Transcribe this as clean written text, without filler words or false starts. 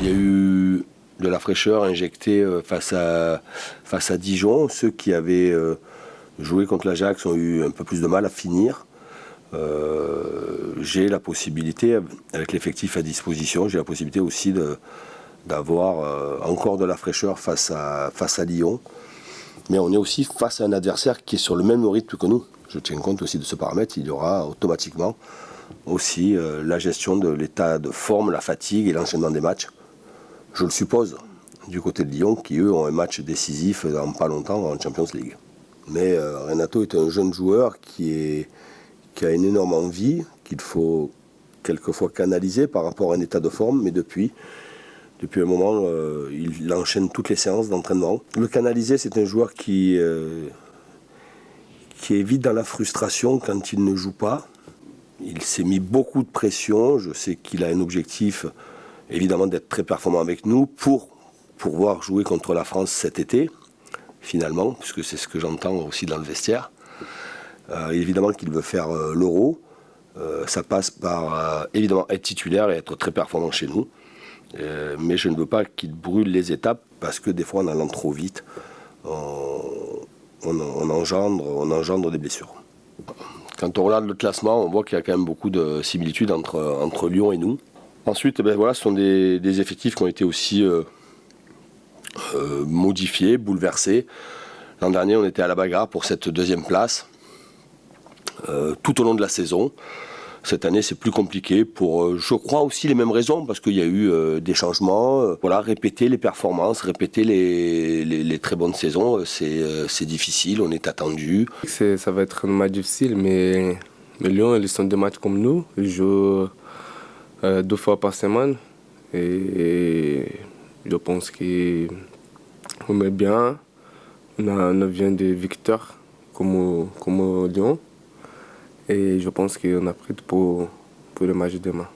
y a eu de la fraîcheur injectée face à Dijon. Ceux qui avaient joué contre l'Ajax ont eu un peu plus de mal à finir. J'ai la possibilité, avec l'effectif à disposition, j'ai la possibilité aussi d'avoir encore de la fraîcheur face à Lyon. Mais on est aussi face à un adversaire qui est sur le même rythme que nous. Je tiens compte aussi de ce paramètre. Il y aura automatiquement aussi la gestion de l'état de forme, la fatigue et l'enchaînement des matchs. Je le suppose, du côté de Lyon, qui eux ont un match décisif dans pas longtemps en Champions League. Mais Renato est un jeune joueur qui a une énorme envie, qu'il faut quelquefois canaliser par rapport à un état de forme, mais depuis un moment, il enchaîne toutes les séances d'entraînement. Le canaliser, c'est un joueur qui est vite dans la frustration quand il ne joue pas. Il s'est mis beaucoup de pression. Je sais qu'il a un objectif, évidemment, d'être très performant avec nous pour pouvoir jouer contre la France cet été, finalement, puisque c'est ce que j'entends aussi dans le vestiaire. Évidemment qu'il veut faire l'Euro. Ça passe par, évidemment, être titulaire et être très performant chez nous. Mais je ne veux pas qu'il brûle les étapes parce que des fois, en allant trop vite, on engendre des blessures. Quand on regarde le classement, on voit qu'il y a quand même beaucoup de similitudes entre Lyon et nous. Ensuite, ce sont des effectifs qui ont été aussi modifiés, bouleversés. L'an dernier, on était à la bagarre pour cette deuxième place tout au long de la saison. Cette année, c'est plus compliqué pour, je crois, aussi les mêmes raisons, parce qu'il y a eu des changements. Répéter les performances, répéter les très bonnes saisons, c'est difficile, on est attendu. Ça va être un match difficile, mais Lyon, ils sont deux matchs comme nous. Ils jouent 2 fois par semaine. Et je pense qu'on est bien. On vient de victoires comme Lyon. Et je pense qu'on a pris pour le match de demain.